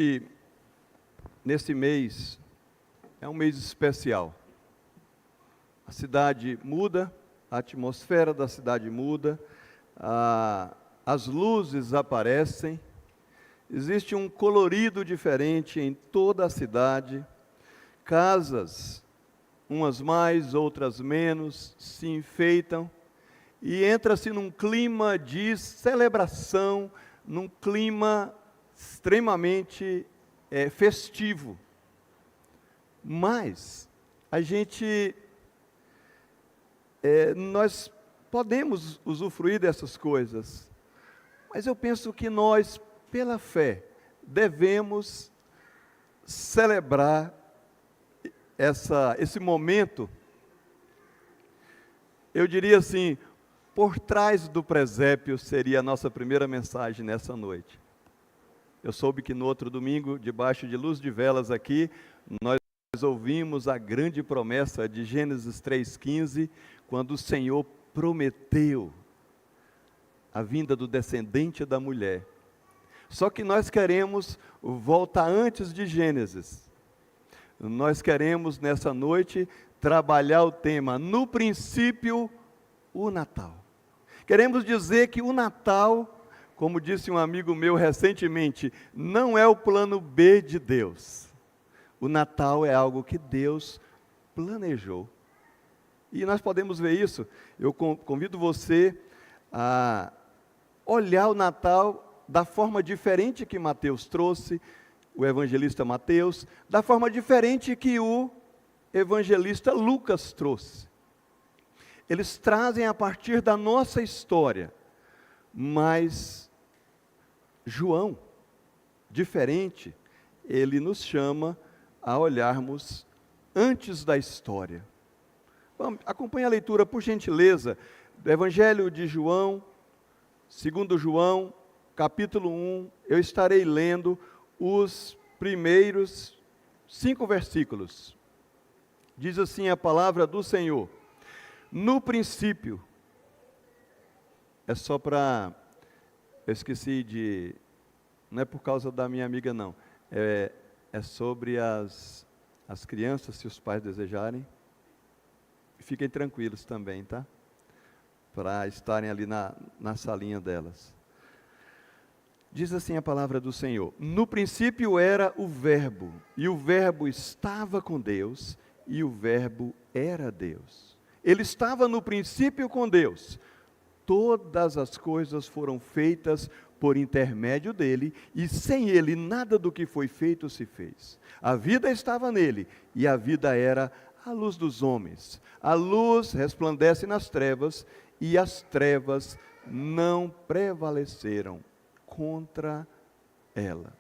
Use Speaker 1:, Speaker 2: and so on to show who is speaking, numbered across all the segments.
Speaker 1: E nesse mês, é um mês especial. A cidade muda, a atmosfera da cidade muda, as luzes aparecem, existe um colorido diferente em toda a cidade, casas, umas mais, outras menos, se enfeitam, e entra-se num clima de celebração, num clima extremamente festivo. Mas nós podemos usufruir dessas coisas, mas eu penso que nós, pela fé, devemos celebrar esse momento, eu diria assim, por trás do presépio seria a nossa primeira mensagem nessa noite. Eu soube que no outro domingo, debaixo de luz de velas aqui, nós ouvimos a grande promessa de Gênesis 3,15, quando o Senhor prometeu a vinda do descendente da mulher. Só que nós queremos voltar antes de Gênesis. Nós queremos nessa noite trabalhar o tema, no princípio, o Natal. Queremos dizer que o Natal, como disse um amigo meu recentemente, não é o plano B de Deus. O Natal é algo que Deus planejou. E nós podemos ver isso. Eu convido você a olhar o Natal da forma diferente que Mateus trouxe, o evangelista Mateus, da forma diferente que o evangelista Lucas trouxe. Eles trazem a partir da nossa história, mas João, diferente, ele nos chama a olharmos antes da história. Vamos, acompanhe a leitura, por gentileza, do Evangelho de João, segundo João, capítulo 1, eu estarei lendo os primeiros 5 versículos. Diz assim a palavra do Senhor: no princípio, é só para, eu esqueci de, não é por causa da minha amiga não, é sobre as crianças, se os pais desejarem, fiquem tranquilos também, tá? Para estarem ali na salinha delas. Diz assim a palavra do Senhor: no princípio era o Verbo, e o Verbo estava com Deus, e o Verbo era Deus. Ele estava no princípio com Deus. Todas as coisas foram feitas por intermédio dele, e sem ele nada do que foi feito se fez. A vida estava nele, e a vida era a luz dos homens. A luz resplandece nas trevas, e as trevas não prevaleceram contra ela.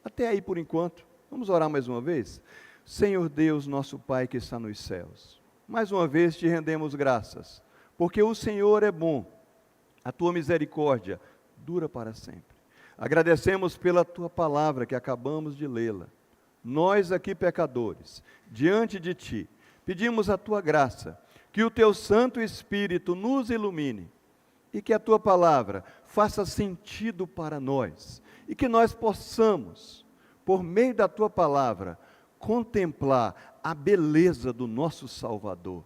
Speaker 1: Até aí por enquanto. Vamos orar mais uma vez? Senhor Deus, nosso Pai que está nos céus, mais uma vez te rendemos graças, porque o Senhor é bom, a tua misericórdia dura para sempre. Agradecemos pela tua palavra que acabamos de lê-la. Nós aqui pecadores, diante de ti, pedimos a tua graça, que o teu Santo Espírito nos ilumine, e que a tua palavra faça sentido para nós, e que nós possamos, por meio da tua palavra, contemplar a beleza do nosso Salvador,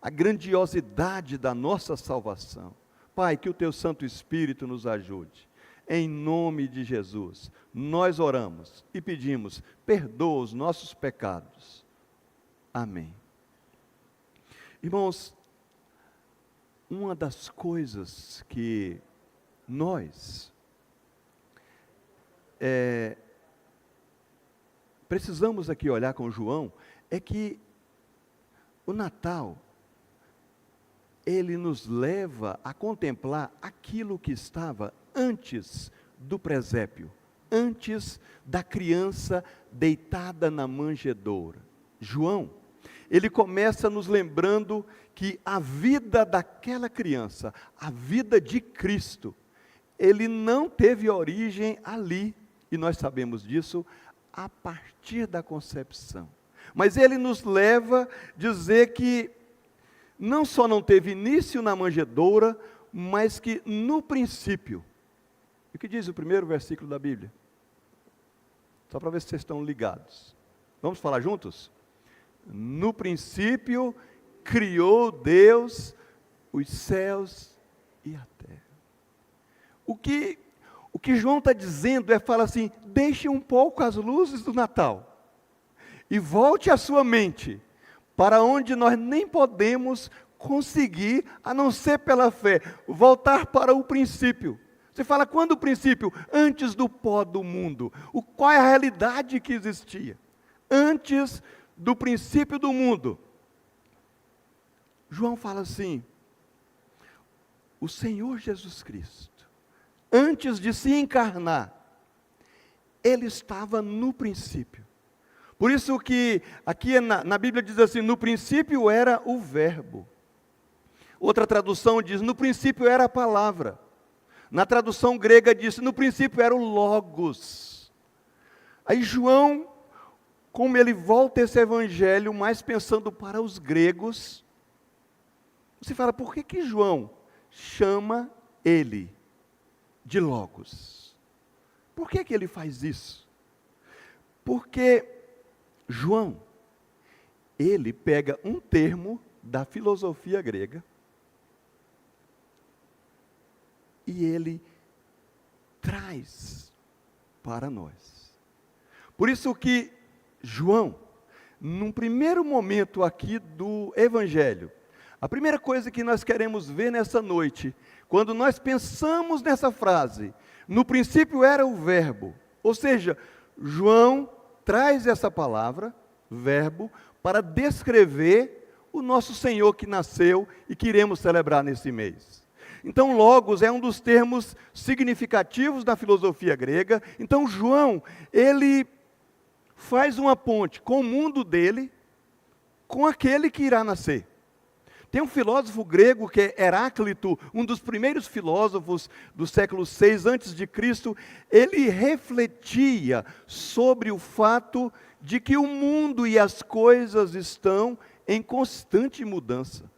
Speaker 1: a grandiosidade da nossa salvação. Pai, que o teu Santo Espírito nos ajude. Em nome de Jesus, nós oramos e pedimos, perdoa os nossos pecados. Amém. Irmãos, uma das coisas que nós precisamos aqui olhar com João é que o Natal, ele nos leva a contemplar aquilo que estava antes do presépio, antes da criança deitada na manjedoura. João, ele começa nos lembrando que a vida daquela criança, a vida de Cristo, ele não teve origem ali, e nós sabemos disso a partir da concepção. Mas ele nos leva a dizer que não só não teve início na manjedoura, mas que no princípio, o que diz o primeiro versículo da Bíblia? Só para ver se vocês estão ligados. Vamos falar juntos? No princípio, criou Deus os céus e a terra. O que João está dizendo fala assim, deixe um pouco as luzes do Natal e volte a sua mente para onde nós nem podemos conseguir, a não ser pela fé, voltar para o princípio. Você fala, quando o princípio? Antes do pó do mundo. Qual é a realidade que existia? Antes do princípio do mundo. João fala assim, o Senhor Jesus Cristo, antes de se encarnar, Ele estava no princípio. Por isso que aqui na Bíblia diz assim, no princípio era o verbo. Outra tradução diz, no princípio era a palavra. Na tradução grega diz, no princípio era o logos. Aí João, como ele volta esse evangelho, mais pensando para os gregos, você fala, por que João chama ele de logos? Por que ele faz isso? Porque João, ele pega um termo da filosofia grega e ele traz para nós. Por isso que João, num primeiro momento aqui do Evangelho, a primeira coisa que nós queremos ver nessa noite, quando nós pensamos nessa frase, no princípio era o verbo, ou seja, João traz essa palavra, verbo, para descrever o nosso Senhor que nasceu e que iremos celebrar nesse mês. Então, logos é um dos termos significativos da filosofia grega. Então, João, ele faz uma ponte com o mundo dele, com aquele que irá nascer. Tem um filósofo grego que é Heráclito, um dos primeiros filósofos do século 6 a.C., ele refletia sobre o fato de que o mundo e as coisas estão em constante mudança.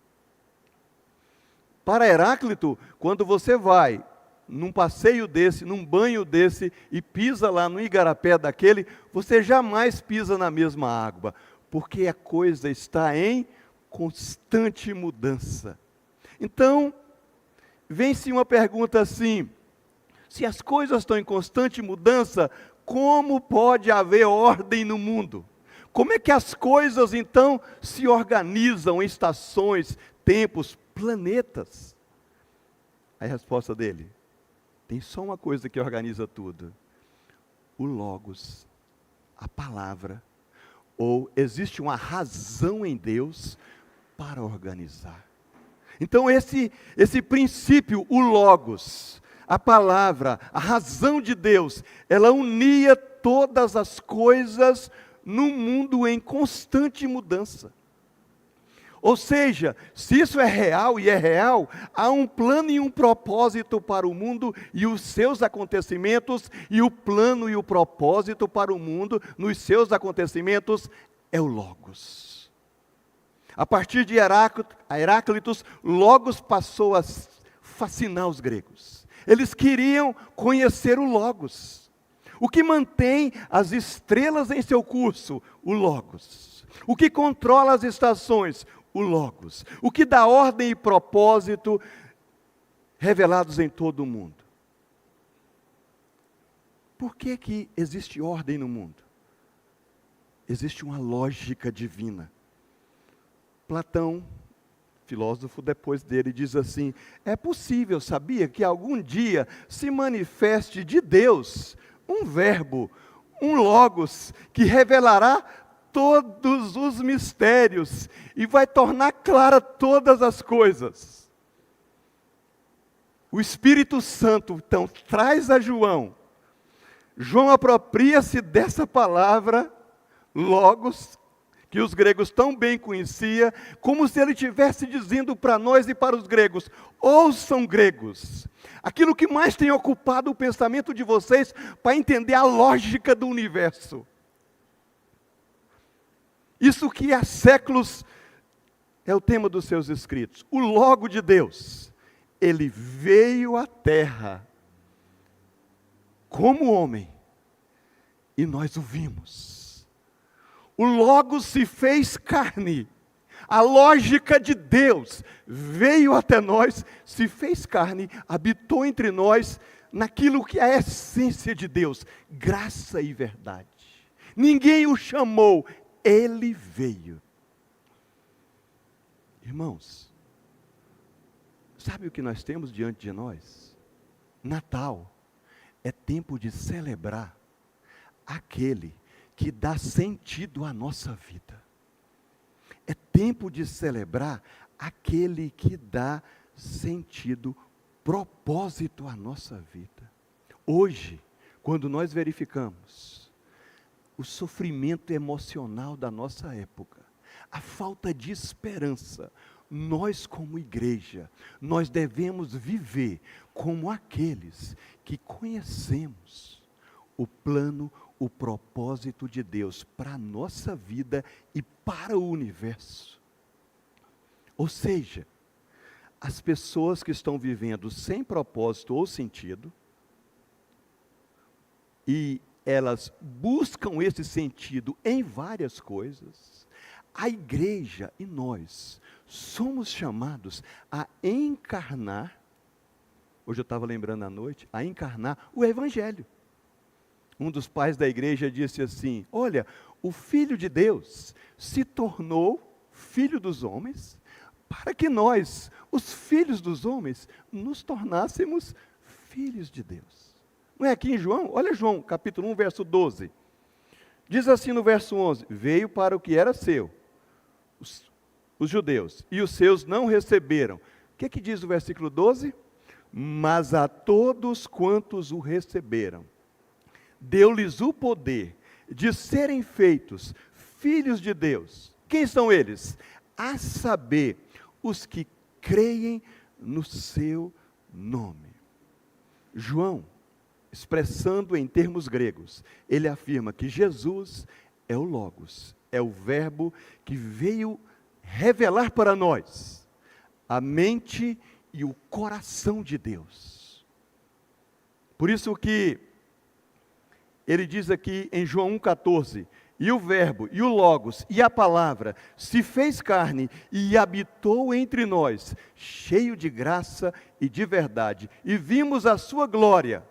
Speaker 1: Para Heráclito, quando você vai num passeio desse, num banho desse, e pisa lá no igarapé daquele, você jamais pisa na mesma água, porque a coisa está em constante mudança. Então, vem-se uma pergunta assim, se as coisas estão em constante mudança, como pode haver ordem no mundo? Como é que as coisas então se organizam em estações, tempos, planetas? A resposta dele, tem só uma coisa que organiza tudo, o Logos, a palavra, ou existe uma razão em Deus para organizar. Então esse princípio, o Logos, a palavra, a razão de Deus, ela unia todas as coisas num mundo em constante mudança. Ou seja, se isso é real e é real, há um plano e um propósito para o mundo e os seus acontecimentos, e o plano e o propósito para o mundo nos seus acontecimentos é o Logos. A partir de Heráclitos, Logos passou a fascinar os gregos. Eles queriam conhecer o Logos. O que mantém as estrelas em seu curso? O Logos. O que controla as estações? O Logos. O que dá ordem e propósito revelados em todo o mundo. Por que existe ordem no mundo? Existe uma lógica divina. Platão, filósofo depois dele, diz assim, é possível, sabia, que algum dia se manifeste de Deus um verbo, um Logos, que revelará todos os mistérios e vai tornar clara todas as coisas. O Espírito Santo, então, traz a João. João apropria-se dessa palavra, Logos, que os gregos tão bem conheciam, como se ele estivesse dizendo para nós e para os gregos, ouçam gregos, aquilo que mais tem ocupado o pensamento de vocês para entender a lógica do universo. Isso que há séculos é o tema dos seus escritos. O Logo de Deus, ele veio à terra como homem e nós o vimos. O Logos se fez carne. A lógica de Deus veio até nós, se fez carne, habitou entre nós, naquilo que é a essência de Deus, graça e verdade. Ninguém o chamou, ele veio. Irmãos, sabe o que nós temos diante de nós? Natal é tempo de celebrar aquele que dá sentido à nossa vida. É tempo de celebrar aquele que dá sentido, propósito à nossa vida. Hoje, quando nós verificamos o sofrimento emocional da nossa época, a falta de esperança, nós como igreja, nós devemos viver como aqueles que conhecemos o plano, o propósito de Deus para a nossa vida e para o universo. Ou seja, as pessoas que estão vivendo sem propósito ou sentido, e elas buscam esse sentido em várias coisas, a igreja e nós somos chamados a encarnar, hoje eu estava lembrando à noite, a encarnar o Evangelho. Um dos pais da igreja disse assim: olha, o Filho de Deus se tornou filho dos homens, para que nós, os filhos dos homens, nos tornássemos filhos de Deus. Não é aqui em João? Olha João, capítulo 1, verso 12. Diz assim no verso 11, veio para o que era seu, os judeus, e os seus não receberam. O que diz o versículo 12? Mas a todos quantos o receberam, deu-lhes o poder de serem feitos filhos de Deus. Quem são eles? A saber, os que creem no seu nome. João, expressando em termos gregos, ele afirma que Jesus é o Logos, é o Verbo que veio revelar para nós a mente e o coração de Deus. Por isso que ele diz aqui em João 1,14, e o Verbo, e o Logos, e a Palavra, se fez carne e habitou entre nós, cheio de graça e de verdade, e vimos a sua glória.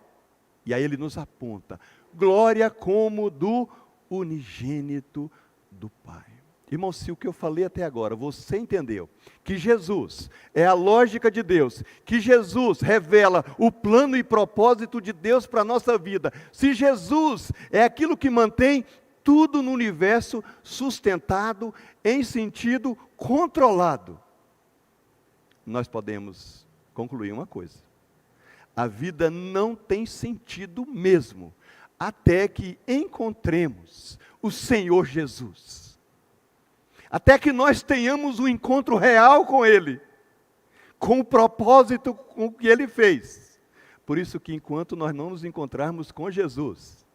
Speaker 1: E aí ele nos aponta, glória como do unigênito do Pai. Irmão, se o que eu falei até agora, você entendeu, que Jesus é a lógica de Deus, que Jesus revela o plano e propósito de Deus para a nossa vida, se Jesus é aquilo que mantém tudo no universo sustentado, em sentido controlado, nós podemos concluir uma coisa: a vida não tem sentido mesmo, até que encontremos o Senhor Jesus. Até que nós tenhamos um encontro real com Ele, com o propósito com que Ele fez. Por isso que enquanto nós não nos encontrarmos com Jesus,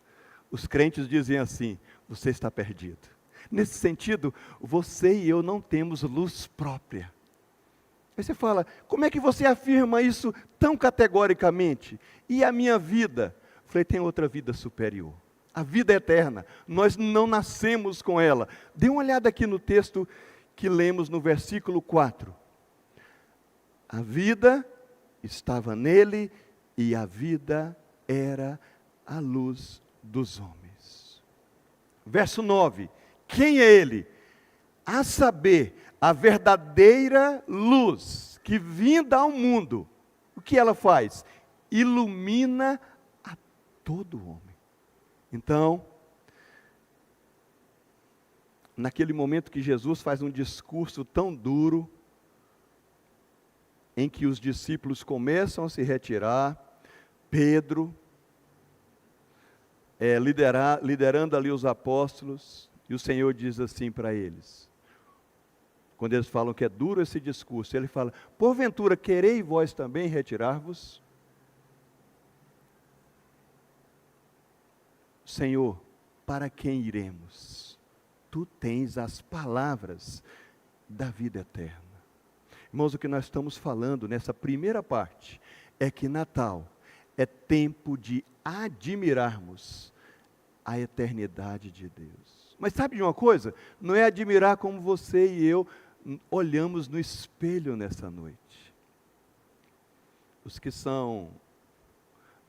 Speaker 1: os crentes dizem assim: você está perdido. Nesse sentido, você e eu não temos luz própria. Aí você fala, como é que você afirma isso tão categoricamente? E a minha vida? Eu falei, tem outra vida superior. A vida eterna, nós não nascemos com ela. Dê uma olhada aqui no texto que lemos no versículo 4. A vida estava nele e a vida era a luz dos homens. Verso 9, quem é ele? A saber, a verdadeira luz que vinda ao mundo, o que ela faz? Ilumina a todo homem. Então, naquele momento que Jesus faz um discurso tão duro, em que os discípulos começam a se retirar, Pedro, liderando ali os apóstolos, e o Senhor diz assim para eles, quando eles falam que é duro esse discurso, ele fala, porventura quereis vós também retirar-vos? Senhor, para quem iremos? Tu tens as palavras da vida eterna. Irmãos, o que nós estamos falando nessa primeira parte, é que Natal é tempo de admirarmos a eternidade de Deus. Mas sabe de uma coisa? Não é admirar como você e eu olhamos no espelho nessa noite. Os que são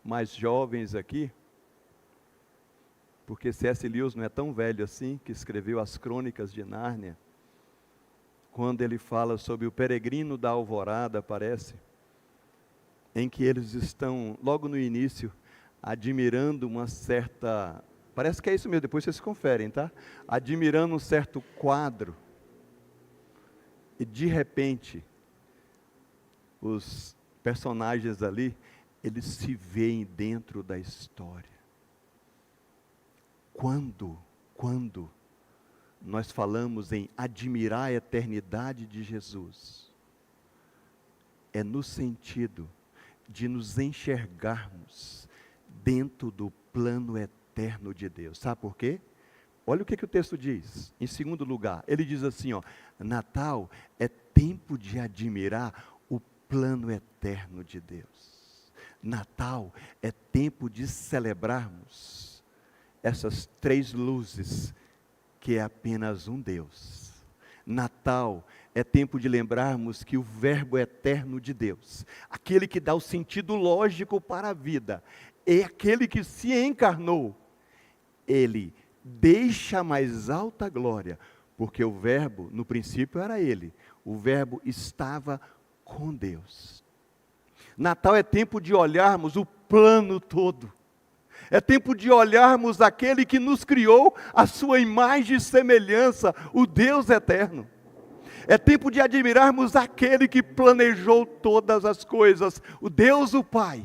Speaker 1: mais jovens aqui, porque C.S. Lewis não é tão velho assim, que escreveu as Crônicas de Nárnia, quando ele fala sobre o peregrino da alvorada, parece, em que eles estão, logo no início, admirando uma certa, parece que é isso mesmo, depois vocês conferem, tá? Admirando um certo quadro, e de repente, os personagens ali, eles se veem dentro da história. Quando nós falamos em admirar a eternidade de Jesus, é no sentido de nos enxergarmos dentro do plano eterno de Deus. Sabe por quê? Olha o que o texto diz. Em segundo lugar, ele diz assim, ó, Natal é tempo de admirar o plano eterno de Deus. Natal é tempo de celebrarmos essas três luzes, que é apenas um Deus. Natal é tempo de lembrarmos que o Verbo eterno de Deus, aquele que dá o sentido lógico para a vida, é aquele que se encarnou. Ele deixa a mais alta glória, porque o Verbo, no princípio era Ele, o Verbo estava com Deus. Natal é tempo de olharmos o plano todo. É tempo de olharmos aquele que nos criou, a sua imagem e semelhança, o Deus eterno. É tempo de admirarmos aquele que planejou todas as coisas, o Deus o Pai.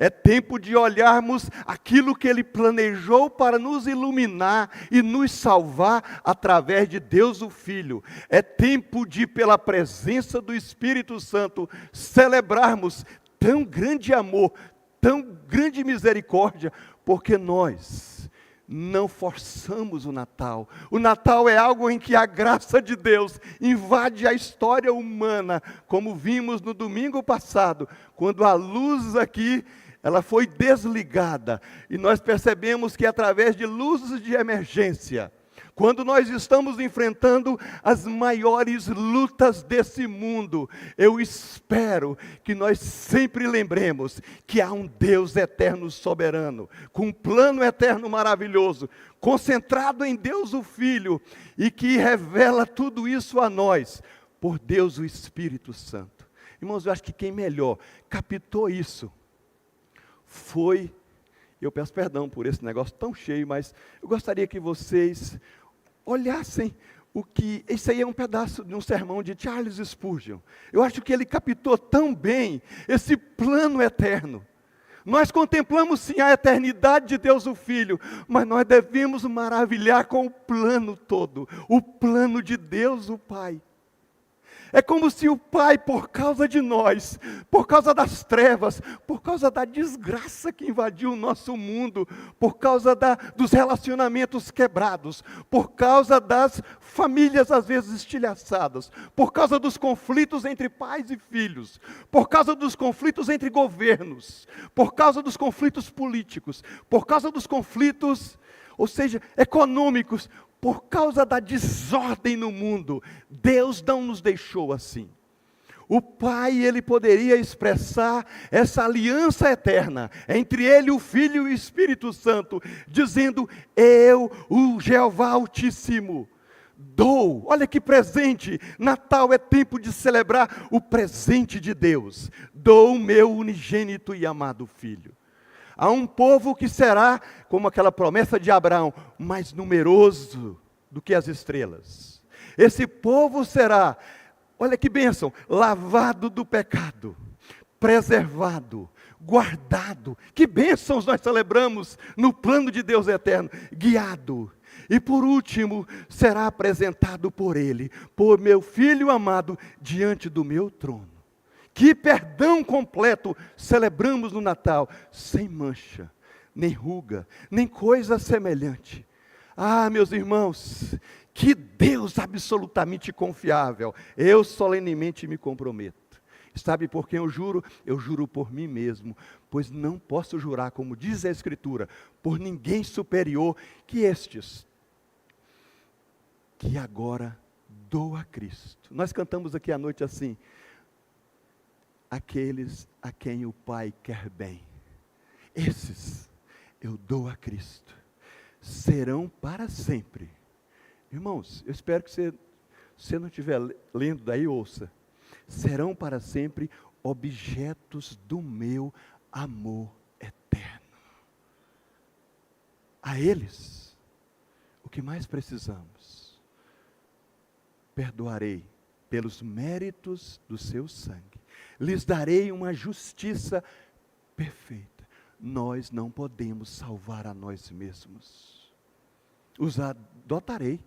Speaker 1: É tempo de olharmos aquilo que Ele planejou para nos iluminar e nos salvar através de Deus o Filho. É tempo de, pela presença do Espírito Santo, celebrarmos tão grande amor, tão grande misericórdia, porque nós não forçamos o Natal. O Natal é algo em que a graça de Deus invade a história humana, como vimos no domingo passado, quando a luz aqui, ela foi desligada, e nós percebemos que através de luzes de emergência, quando nós estamos enfrentando as maiores lutas desse mundo, eu espero que nós sempre lembremos que há um Deus eterno soberano, com um plano eterno maravilhoso, concentrado em Deus o Filho, e que revela tudo isso a nós, por Deus o Espírito Santo. Irmãos, eu acho que quem melhor captou isso foi, eu peço perdão por esse negócio tão cheio, mas eu gostaria que vocês olhassem o que, isso aí é um pedaço de um sermão de Charles Spurgeon. Eu acho que ele captou tão bem esse plano eterno. Nós contemplamos sim a eternidade de Deus o Filho, mas nós devemos maravilhar com o plano todo, o plano de Deus o Pai. É como se o Pai, por causa de nós, por causa das trevas, por causa da desgraça que invadiu o nosso mundo, por causa dos relacionamentos quebrados, por causa das famílias às vezes estilhaçadas, por causa dos conflitos entre pais e filhos, por causa dos conflitos entre governos, por causa dos conflitos políticos, por causa dos conflitos, ou seja, econômicos, por causa da desordem no mundo, Deus não nos deixou assim. O Pai, Ele poderia expressar essa aliança eterna entre Ele, o Filho e o Espírito Santo, dizendo, eu, o Jeová Altíssimo, dou, olha que presente, Natal é tempo de celebrar o presente de Deus, dou o meu unigênito e amado Filho. Há um povo que será, como aquela promessa de Abraão, mais numeroso do que as estrelas. Esse povo será, olha que bênção, lavado do pecado, preservado, guardado. Que bênçãos nós celebramos no plano de Deus eterno, guiado. E por último, será apresentado por Ele, por meu Filho amado, diante do meu trono. Que perdão completo celebramos no Natal, sem mancha, nem ruga, nem coisa semelhante. Ah, meus irmãos, que Deus absolutamente confiável. Eu solenemente me comprometo Sabe por quem eu juro? Eu juro por mim mesmo, pois não posso jurar, como diz a Escritura, por ninguém superior que estes, que agora dou a Cristo. Nós cantamos aqui à noite assim: aqueles a quem o Pai quer bem, esses eu dou a Cristo, serão para sempre. Irmãos, eu espero que você não estiver lendo daí, ouça. Serão para sempre objetos do meu amor eterno. A eles, o que mais precisamos? Perdoarei pelos méritos do seu sangue. Lhes darei uma justiça perfeita. Nós não podemos salvar a nós mesmos. Os adotarei.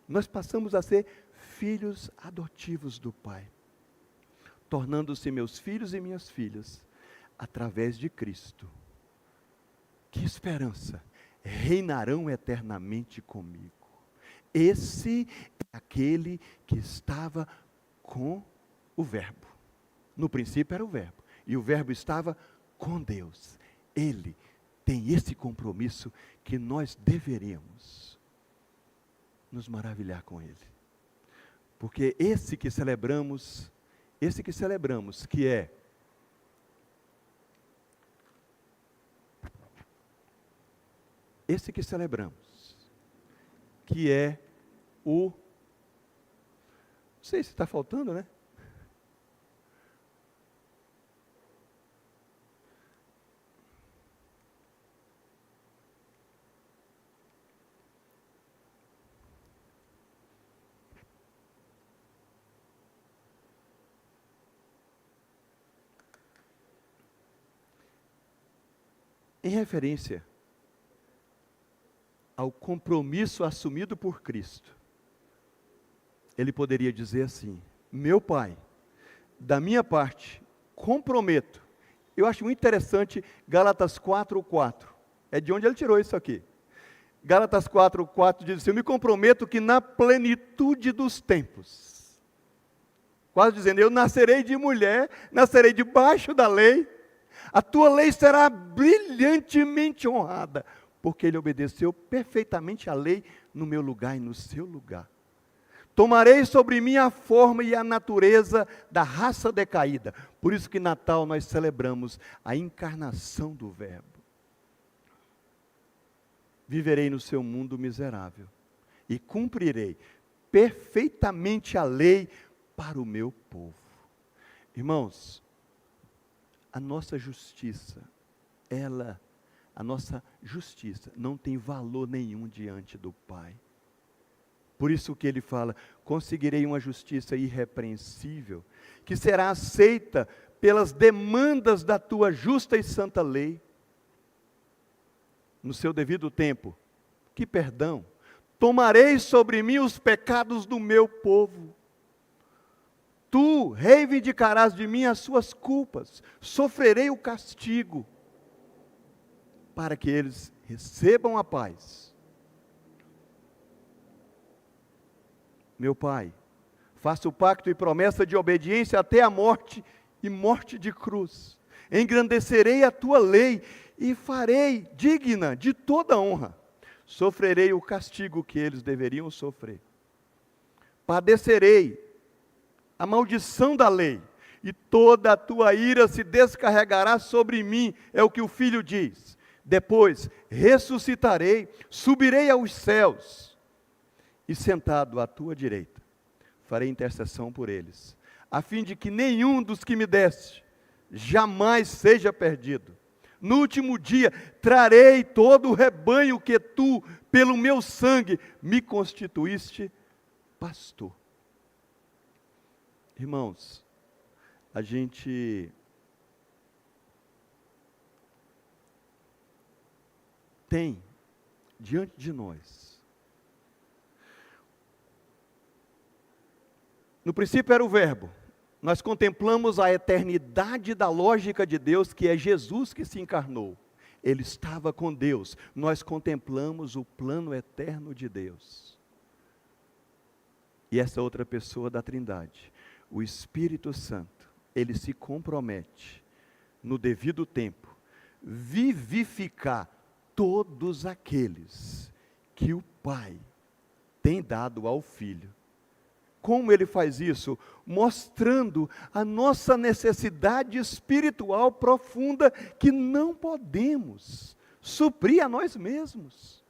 Speaker 1: Nós passamos a ser filhos adotivos do Pai, tornando-se meus filhos e minhas filhas, através de Cristo. Que esperança! Reinarão eternamente comigo. Esse é aquele que estava com o Verbo. No princípio era o Verbo, e o Verbo estava com Deus. Ele tem esse compromisso que nós deveríamos nos maravilhar com Ele. Porque esse que celebramos, que é o, não sei se está faltando, né? Em referência ao compromisso assumido por Cristo, ele poderia dizer assim: meu Pai, da minha parte, comprometo. Eu acho muito interessante Gálatas 4:4. É de onde ele tirou isso aqui. Gálatas 4:4 diz assim: eu me comprometo que na plenitude dos tempos, quase dizendo, eu nascerei de mulher, nascerei debaixo da lei, a tua lei será brilhantemente honrada, porque ele obedeceu perfeitamente a lei no meu lugar e no seu lugar. Tomarei sobre mim a forma e a natureza da raça decaída. Por isso que Natal nós celebramos a encarnação do Verbo. Viverei no seu mundo miserável e cumprirei perfeitamente a lei para o meu povo. Irmãos, a nossa justiça não tem valor nenhum diante do Pai. Por isso que ele fala: conseguirei uma justiça irrepreensível, que será aceita pelas demandas da tua justa e santa lei. No seu devido tempo, que perdão, tomarei sobre mim os pecados do meu povo. Tu reivindicarás de mim as suas culpas, sofrerei o castigo, para que eles recebam a paz. Meu Pai, faço pacto e promessa de obediência até a morte e morte de cruz. Engrandecerei a tua lei e farei digna de toda honra. Sofrerei o castigo que eles deveriam sofrer. Padecerei a maldição da lei, e toda a tua ira se descarregará sobre mim, é o que o Filho diz. Depois ressuscitarei, subirei aos céus, e sentado à tua direita, farei intercessão por eles, a fim de que nenhum dos que me deste jamais seja perdido. No último dia trarei todo o rebanho que tu, pelo meu sangue, me constituíste pastor. Irmãos, a gente tem diante de nós, no princípio era o Verbo, nós contemplamos a eternidade da lógica de Deus, que é Jesus que se encarnou. Ele estava com Deus, nós contemplamos o plano eterno de Deus. E essa outra pessoa da Trindade, o Espírito Santo, Ele se compromete, no devido tempo, vivificar todos aqueles que o Pai tem dado ao Filho. Como Ele faz isso? Mostrando a nossa necessidade espiritual profunda que não podemos suprir a nós mesmos.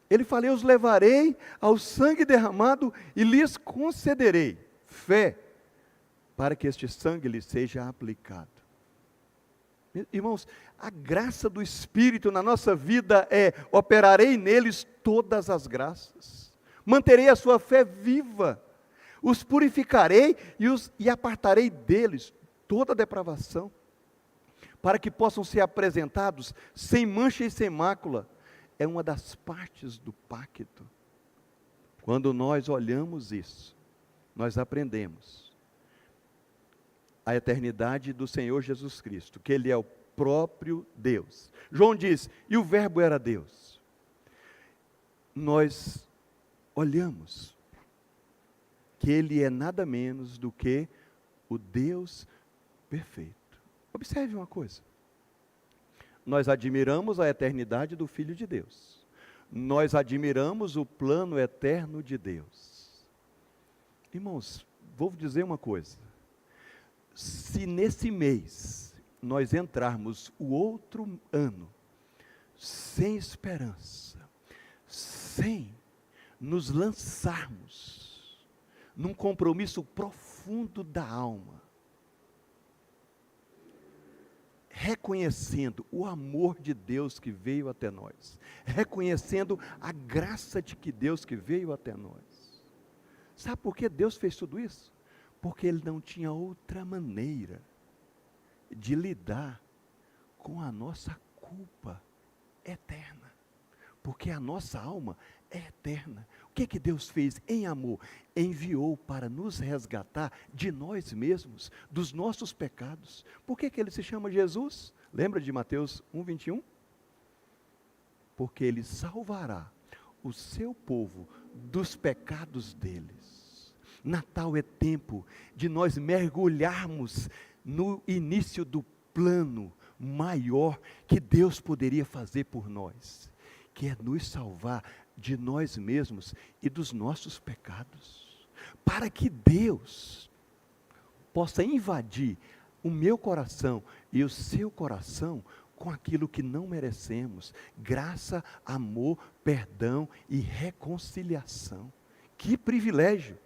Speaker 1: Ele fala: eu os levarei ao sangue derramado e lhes concederei fé, para que este sangue lhes seja aplicado. Irmãos, a graça do Espírito na nossa vida é: operarei neles todas as graças, manterei a sua fé viva, os purificarei e apartarei deles toda depravação, para que possam ser apresentados sem mancha e sem mácula. É uma das partes do pacto. Quando nós olhamos isso, nós aprendemos a eternidade do Senhor Jesus Cristo, que Ele é o próprio Deus. João diz: e o Verbo era Deus. Nós olhamos que Ele é nada menos do que o Deus perfeito. Observe uma coisa: nós admiramos a eternidade do Filho de Deus, nós admiramos o plano eterno de Deus. Irmãos, vou dizer uma coisa: se nesse mês nós entrarmos o outro ano sem esperança, sem nos lançarmos num compromisso profundo da alma, reconhecendo o amor de Deus que veio até nós, reconhecendo a graça de que Deus que veio até nós. Sabe por que Deus fez tudo isso? Porque Ele não tinha outra maneira de lidar com a nossa culpa eterna, porque a nossa alma é eterna. O que Deus fez em amor? Enviou para nos resgatar de nós mesmos, dos nossos pecados. Por que Ele se chama Jesus? Lembra de Mateus 1:21? Porque Ele salvará o seu povo dos pecados deles. Natal é tempo de nós mergulharmos no início do plano maior que Deus poderia fazer por nós, que é nos salvar de nós mesmos e dos nossos pecados, para que Deus possa invadir o meu coração e o seu coração com aquilo que não merecemos: graça, amor, perdão e reconciliação. Que privilégio!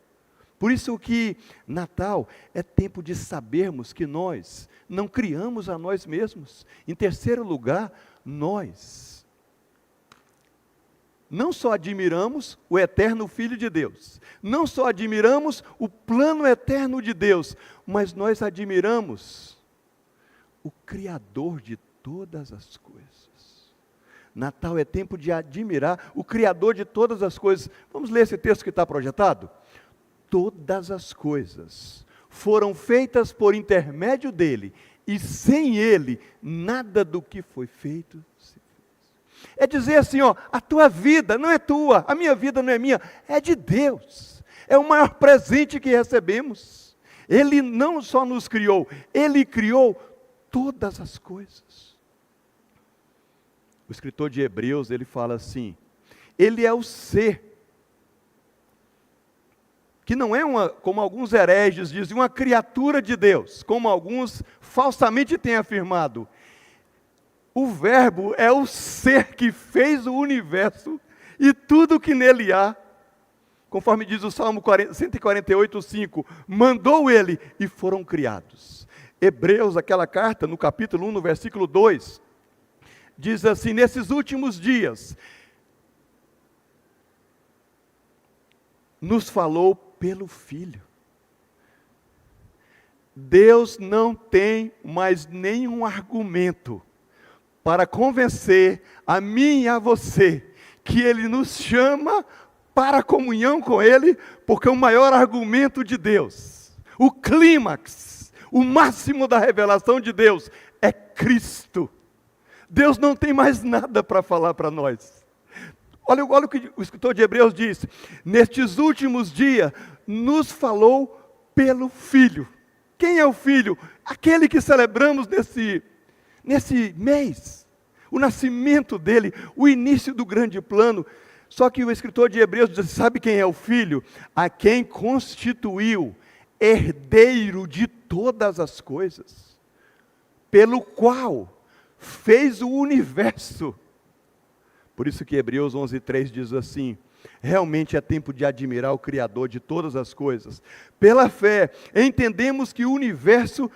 Speaker 1: Por isso que Natal é tempo de sabermos que nós não criamos a nós mesmos. Em terceiro lugar, nós não só admiramos o eterno Filho de Deus, não só admiramos o plano eterno de Deus, mas nós admiramos o Criador de todas as coisas. Natal é tempo de admirar o Criador de todas as coisas. Vamos ler esse texto que está projetado? Todas as coisas foram feitas por intermédio dele, e sem ele, nada do que foi feito se fez. É dizer assim, a tua vida não é tua, a minha vida não é minha, é de Deus. É o maior presente que recebemos. Ele não só nos criou, Ele criou todas as coisas. O escritor de Hebreus, ele fala assim: Ele é o ser, que não é como alguns hereges dizem, uma criatura de Deus, como alguns falsamente têm afirmado. O Verbo é o ser que fez o universo e tudo que nele há. Conforme diz o Salmo 148:5, mandou Ele e foram criados. Hebreus, aquela carta, no capítulo 1, no versículo 2, diz assim: nesses últimos dias, nos falou pelo Filho. Deus não tem mais nenhum argumento para convencer a mim e a você que Ele nos chama para a comunhão com Ele, porque o maior argumento de Deus, o clímax, o máximo da revelação de Deus é Cristo. Deus não tem mais nada para falar para nós. Olha o que o escritor de Hebreus diz: nestes últimos dias nos falou pelo Filho. Quem é o Filho? Aquele que celebramos nesse mês. O nascimento dele, o início do grande plano. Só que o escritor de Hebreus diz, sabe quem é o Filho? A quem constituiu herdeiro de todas as coisas, pelo qual fez o universo. Por isso que Hebreus 11:3 diz assim, realmente é tempo de admirar o Criador de todas as coisas. Pela fé, entendemos que o universo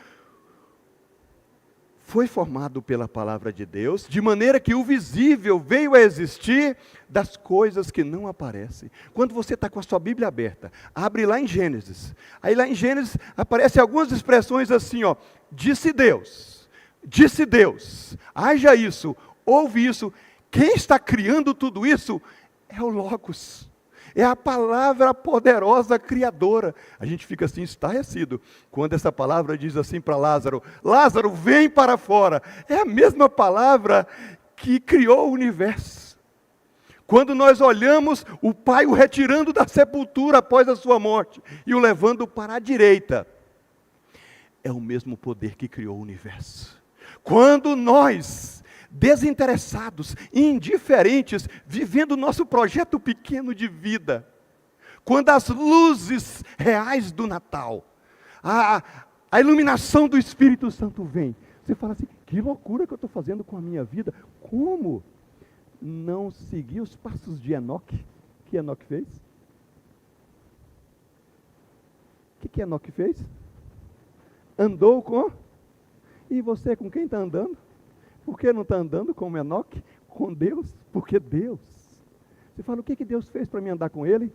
Speaker 1: foi formado pela palavra de Deus, de maneira que o visível veio a existir das coisas que não aparecem. Quando você está com a sua Bíblia aberta, abre lá em Gênesis. Aí lá em Gênesis aparecem algumas expressões assim, ó, disse Deus, haja isso, ouve isso. Quem está criando tudo isso é o Logos. É a palavra poderosa criadora. A gente fica assim estarrecido quando essa palavra diz assim para Lázaro, Lázaro, vem para fora. É a mesma palavra que criou o universo. Quando nós olhamos o Pai o retirando da sepultura após a sua morte e o levando para a direita, é o mesmo poder que criou o universo. Quando nós, desinteressados, indiferentes, vivendo o nosso projeto pequeno de vida, quando as luzes reais do Natal, a iluminação do Espírito Santo vem, você fala assim, que loucura que eu estou fazendo com a minha vida, como não seguir os passos de Enoque? O que Enoque fez? O que Enoque fez? Andou com... E você com quem está andando? Por que não está andando como Enoque? Com Deus? Porque Deus. Você fala, o que Deus fez para mim andar com Ele?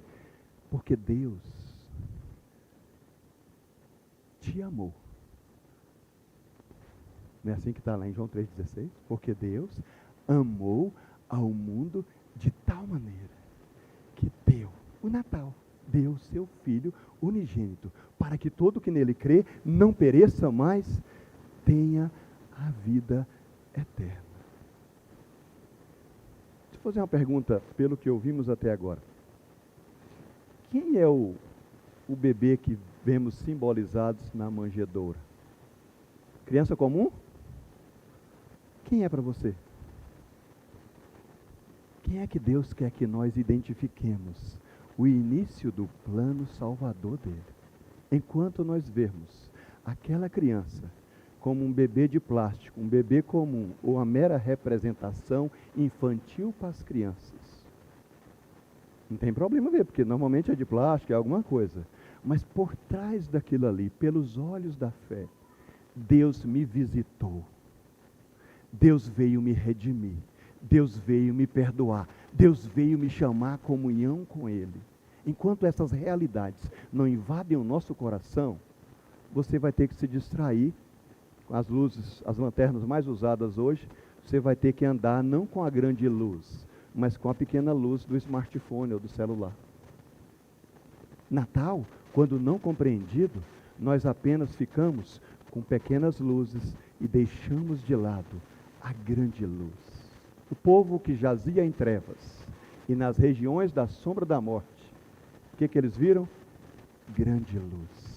Speaker 1: Porque Deus te amou. Não é assim que está lá em João 3,16? Porque Deus amou ao mundo de tal maneira que deu o Natal, deu o seu Filho unigênito, para que todo que nele crê não pereça, mas tenha a vida eterna. Deixa eu fazer uma pergunta, pelo que ouvimos até agora. Quem é o bebê que vemos simbolizados na manjedoura? Criança comum? Quem é para você? Quem é que Deus quer que nós identifiquemos o início do plano salvador dele? Enquanto nós vermos aquela criança como um bebê de plástico, um bebê comum, ou uma mera representação infantil para as crianças, não tem problema ver, porque normalmente é de plástico, é alguma coisa. Mas por trás daquilo ali, pelos olhos da fé, Deus me visitou. Deus veio me redimir. Deus veio me perdoar. Deus veio me chamar à comunhão com Ele. Enquanto essas realidades não invadem o nosso coração, você vai ter que se distrair com as luzes, as lanternas mais usadas hoje. Você vai ter que andar não com a grande luz, mas com a pequena luz do smartphone ou do celular. Natal, quando não compreendido, nós apenas ficamos com pequenas luzes e deixamos de lado a grande luz. O povo que jazia em trevas e nas regiões da sombra da morte, o que eles viram? Grande luz.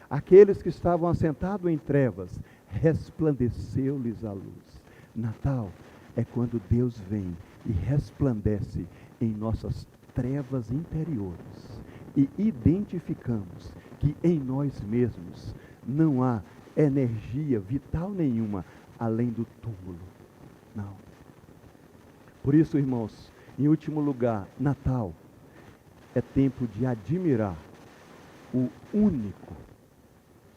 Speaker 1: Aqueles que estavam assentados em trevas, resplandeceu-lhes a luz. Natal é quando Deus vem e resplandece em nossas trevas interiores e identificamos que em nós mesmos não há energia vital nenhuma além do túmulo. Não. Por isso, irmãos, em último lugar, Natal é tempo de admirar o único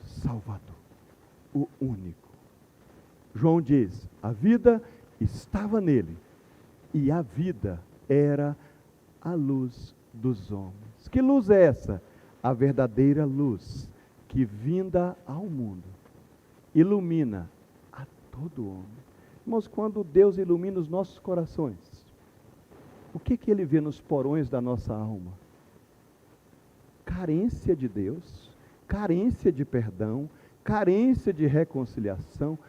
Speaker 1: Salvador. O único. João diz, a vida estava nele e a vida era a luz dos homens. Que luz é essa? A verdadeira luz que, vinda ao mundo, ilumina a todo homem. Irmãos, quando Deus ilumina os nossos corações, o que Ele vê nos porões da nossa alma? Carência de Deus, carência de perdão, carência de reconciliação,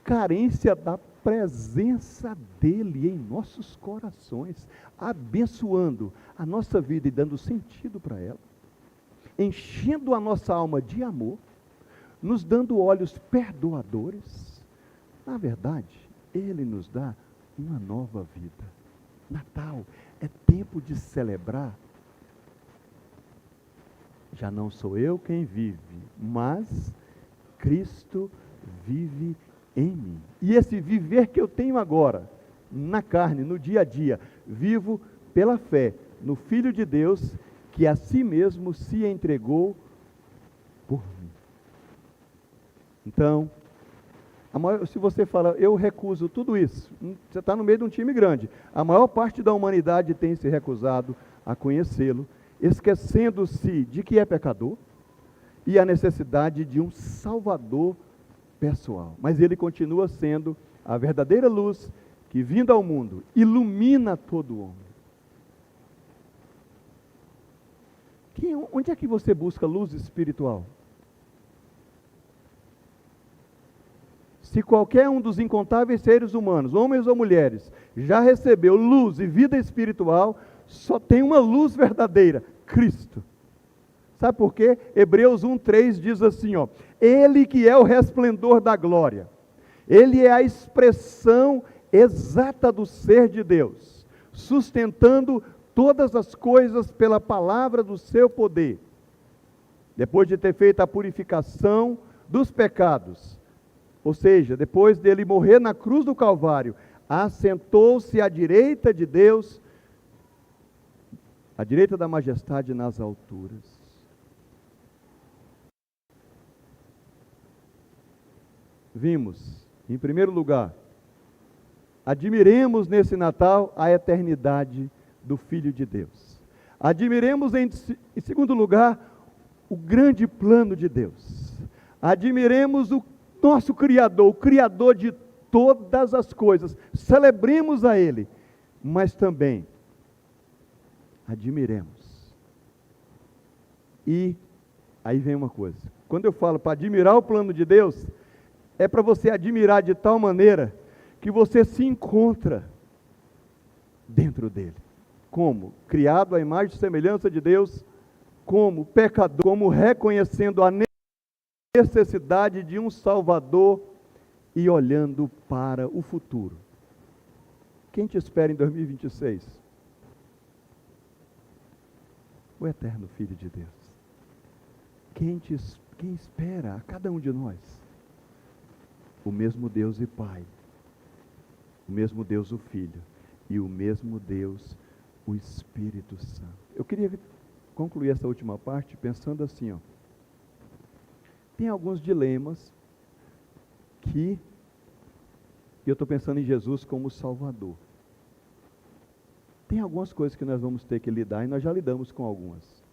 Speaker 1: carência da presença dEle em nossos corações, abençoando a nossa vida e dando sentido para ela. enchendo a nossa alma de amor, nos dando olhos perdoadores. Na verdade, Ele nos dá uma nova vida. Natal é tempo de celebrar. Já não sou eu quem vive, mas Cristo vive em mim. E esse viver que eu tenho agora, na carne, no dia a dia, vivo pela fé no Filho de Deus, que a si mesmo se entregou por mim. Então, se você fala, eu recuso tudo isso, você está no meio de um time grande. A maior parte da humanidade tem se recusado a conhecê-lo, esquecendo-se de que é pecador e a necessidade de um Salvador pessoal. Mas ele continua sendo a verdadeira luz que, vindo ao mundo, ilumina todo homem. Onde é que você busca luz espiritual? Se qualquer um dos incontáveis seres humanos, homens ou mulheres, já recebeu luz e vida espiritual, só tem uma luz verdadeira: Cristo. Sabe por quê? Hebreus 1:3 diz assim, ó: Ele que é o resplendor da glória, Ele é a expressão exata do ser de Deus, sustentando todas as coisas pela palavra do seu poder. Depois de ter feito a purificação dos pecados, ou seja, depois dele morrer na cruz do Calvário, assentou-se à direita de Deus, à direita da majestade nas alturas. Vimos, em primeiro lugar, admiremos nesse Natal a eternidade do Filho de Deus. Admiremos, em segundo lugar, o grande plano de Deus. Admiremos o nosso Criador, o Criador de todas as coisas. Celebremos a Ele, mas também admiremos. E aí vem uma coisa. Quando eu falo para admirar o plano de Deus, é para você admirar de tal maneira que você se encontra dentro dele. Como? Criado à imagem e semelhança de Deus, como pecador, como reconhecendo a necessidade de um Salvador e olhando para o futuro. Quem te espera em 2026? O eterno Filho de Deus. Quem espera a cada um de nós? O mesmo Deus e Pai, o mesmo Deus o Filho e o mesmo Deus o Espírito Santo. Eu queria concluir essa última parte pensando assim, ó. Tem alguns dilemas que eu estou pensando em Jesus como Salvador. Tem algumas coisas que nós vamos ter que lidar e nós já lidamos com algumas.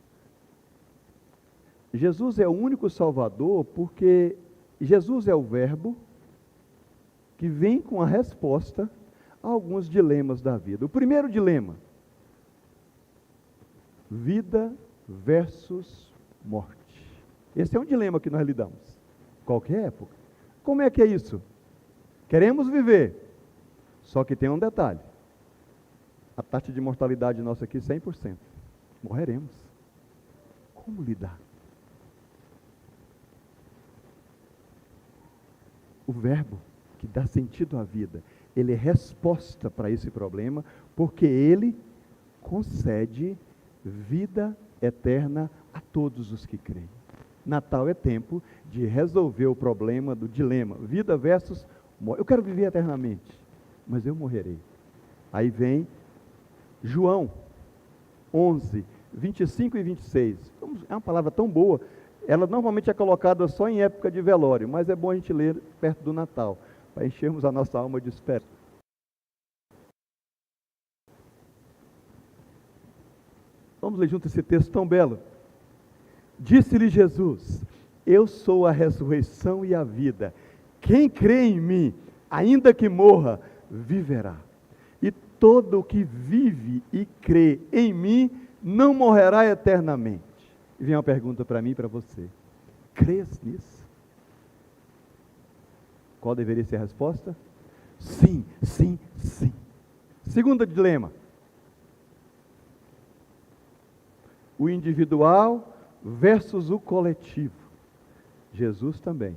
Speaker 1: Jesus é o único Salvador porque Jesus é o Verbo que vem com a resposta a alguns dilemas da vida. O primeiro dilema: vida versus morte. Esse é um dilema que nós lidamos, qualquer época. Como é que é isso? Queremos viver, só que tem um detalhe: a taxa de mortalidade nossa aqui é 100%. Morreremos. Como lidar? O Verbo que dá sentido à vida, ele é resposta para esse problema, porque ele concede vida eterna a todos os que creem. Natal é tempo de resolver o problema do dilema, vida versus morte. Eu quero viver eternamente, mas eu morrerei. Aí vem João 11, 25 e 26. É uma palavra tão boa, ela normalmente é colocada só em época de velório, mas é bom a gente ler perto do Natal, para enchermos a nossa alma de esperança. Vamos ler junto esse texto tão belo. Disse-lhe Jesus: eu sou a ressurreição e a vida. Quem crê em mim, ainda que morra, viverá. E todo o que vive e crê em mim, não morrerá eternamente. E vem uma pergunta para mim e para você: crês nisso? Qual deveria ser a resposta? Sim, sim, sim. Segundo dilema: o individual versus o coletivo. Jesus também.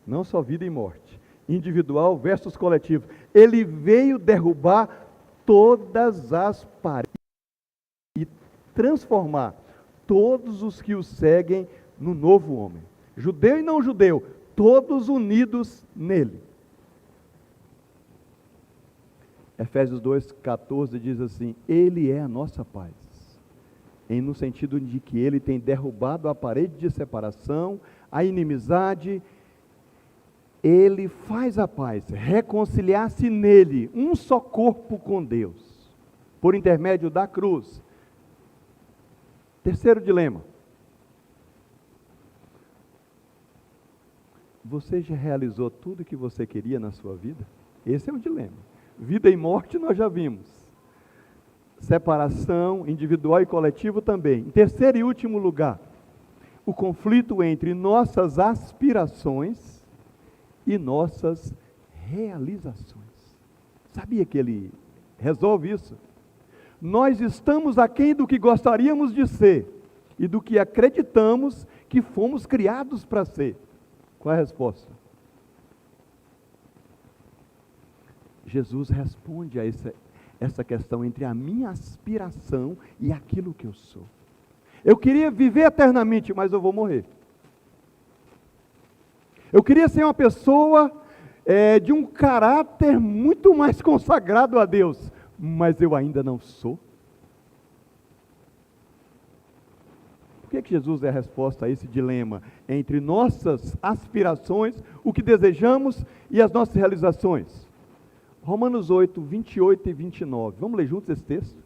Speaker 1: Não só vida e morte. Individual versus coletivo. Ele veio derrubar todas as paredes e transformar todos os que o seguem no novo homem. Judeu e não judeu, todos unidos nele. Efésios 2,14 diz assim: Ele é a nossa paz. No sentido de que Ele tem derrubado a parede de separação, a inimizade. Ele faz a paz, reconciliar-se nele, um só corpo com Deus, por intermédio da cruz. Terceiro dilema. Você já realizou tudo o que você queria na sua vida? Esse é um dilema. Vida e morte nós já vimos. Separação individual e coletivo também. Em terceiro e último lugar, o conflito entre nossas aspirações e nossas realizações. Sabia que ele resolve isso? Nós estamos aquém do que gostaríamos de ser e do que acreditamos que fomos criados para ser. Qual é a resposta? Jesus responde a essa questão entre a minha aspiração e aquilo que eu sou. Eu queria viver eternamente, mas eu vou morrer. Eu queria ser uma pessoa de um caráter muito mais consagrado a Deus, mas eu ainda não sou. Por que Jesus é a resposta a esse dilema entre nossas aspirações, o que desejamos e as nossas realizações? Romanos 8, 28 e 29. Vamos ler juntos esse texto?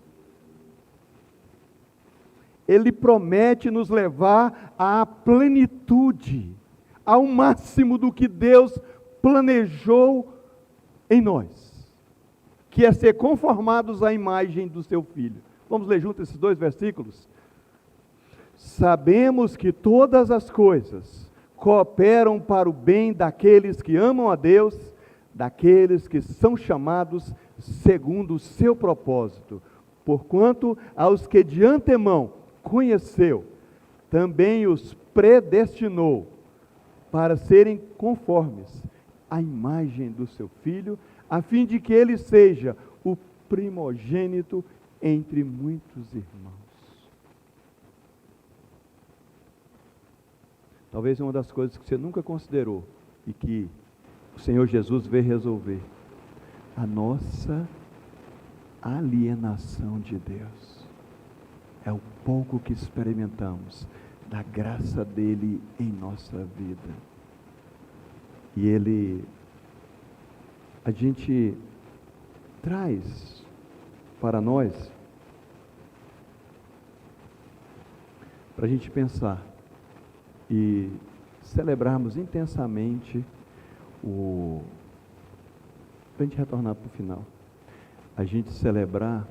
Speaker 1: Ele promete nos levar à plenitude, ao máximo do que Deus planejou em nós, que é ser conformados à imagem do seu Filho. Vamos ler juntos esses dois versículos? Sabemos que todas as coisas cooperam para o bem daqueles que amam a Deus, daqueles que são chamados segundo o seu propósito. Porquanto aos que de antemão conheceu, também os predestinou para serem conformes à imagem do seu Filho, a fim de que ele seja o primogênito entre muitos irmãos. Talvez uma das coisas que você nunca considerou e que o Senhor Jesus veio resolver: a nossa alienação de Deus. É o pouco que experimentamos da graça dele em nossa vida. E a gente traz para nós, para a gente pensar e celebrarmos intensamente para a gente retornar para o final, a gente celebrar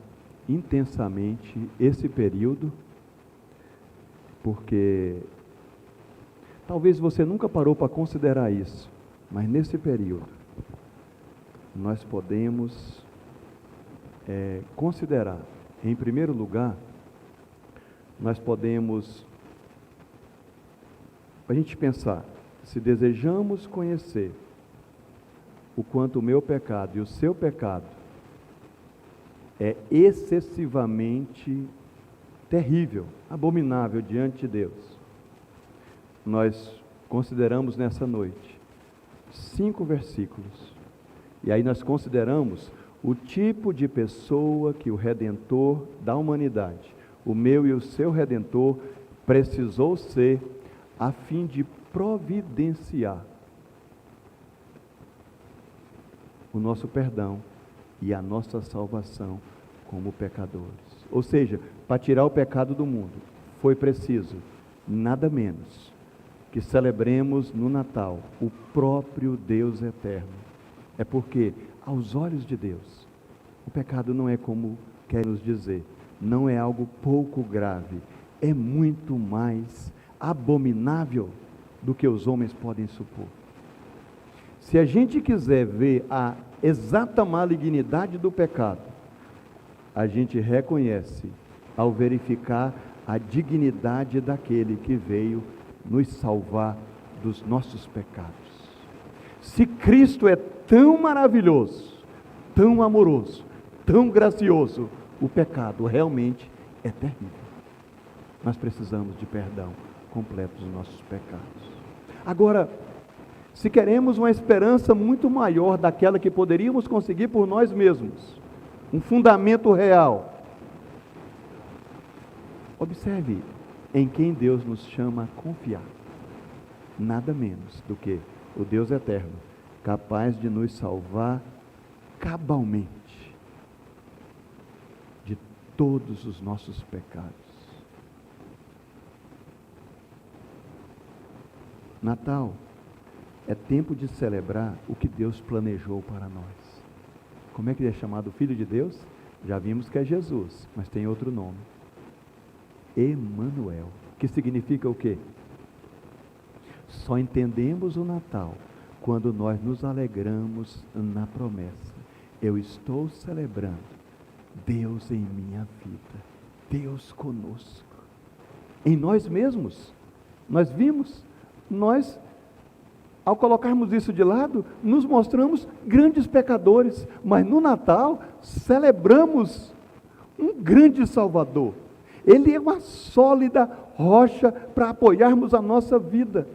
Speaker 1: intensamente esse período, porque talvez você nunca parou para considerar isso, mas nesse período nós podemos considerar, em primeiro lugar, nós podemos a gente pensar, se desejamos conhecer o quanto o meu pecado e o seu pecado é excessivamente terrível, abominável diante de Deus, nós consideramos nessa noite 5 versículos, e aí nós consideramos o tipo de pessoa que o Redentor da humanidade, o meu e o seu Redentor, precisou ser, a fim de providenciar o nosso perdão e a nossa salvação como pecadores. Ou seja, para tirar o pecado do mundo, foi preciso nada menos que celebremos no Natal o próprio Deus eterno. É porque, aos olhos de Deus, o pecado não é como quer nos dizer, não é algo pouco grave, é muito mais abominável do que os homens podem supor. Se a gente quiser ver a exata malignidade do pecado, a gente reconhece ao verificar a dignidade daquele que veio nos salvar dos nossos pecados. Se Cristo é tão maravilhoso, tão amoroso, tão gracioso, o pecado realmente é terrível. Nós precisamos de perdão completo dos nossos pecados. Agora, se queremos uma esperança muito maior daquela que poderíamos conseguir por nós mesmos, um fundamento real, observe em quem Deus nos chama a confiar. Nada menos do que o Deus eterno, capaz de nos salvar cabalmente de todos os nossos pecados. Natal é tempo de celebrar o que Deus planejou para nós. Como é que ele é chamado Filho de Deus? Já vimos que é Jesus, mas tem outro nome. Emanuel, que significa o quê? Só entendemos o Natal quando nós nos alegramos na promessa. Eu estou celebrando Deus em minha vida, Deus conosco, em nós mesmos. Nós vimos, ao colocarmos isso de lado, nos mostramos grandes pecadores, mas no Natal celebramos um grande Salvador. Ele é uma sólida rocha para apoiarmos a nossa vida.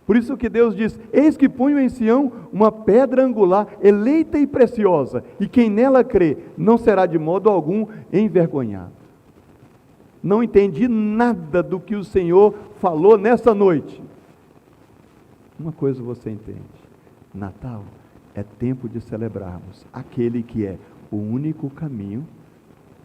Speaker 1: Por isso que Deus diz: eis que ponho em Sião uma pedra angular, eleita e preciosa, e quem nela crê não será de modo algum envergonhado. Não entendi nada do que o Senhor falou nessa noite. Uma coisa você entende: Natal é tempo de celebrarmos aquele que é o único caminho,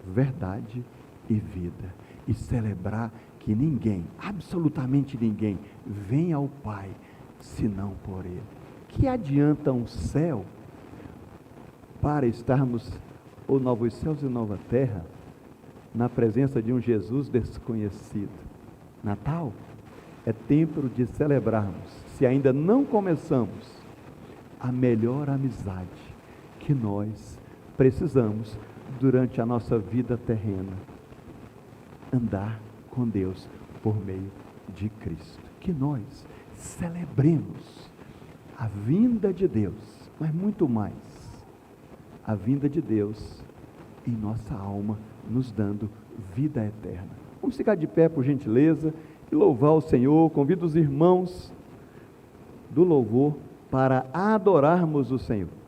Speaker 1: verdade e vida, e celebrar que ninguém, absolutamente ninguém, vem ao Pai senão por Ele. Que adianta um céu para estarmos, ou novos céus e nova terra, na presença de um Jesus desconhecido? Natal é tempo de celebrarmos, se ainda não começamos, a melhor amizade que nós precisamos durante a nossa vida terrena: andar com Deus por meio de Cristo. Que nós celebremos a vinda de Deus, mas muito mais, a vinda de Deus em nossa alma, nos dando vida eterna. Vamos ficar de pé, por gentileza, e louvar o Senhor. Convido os irmãos do louvor para adorarmos o Senhor.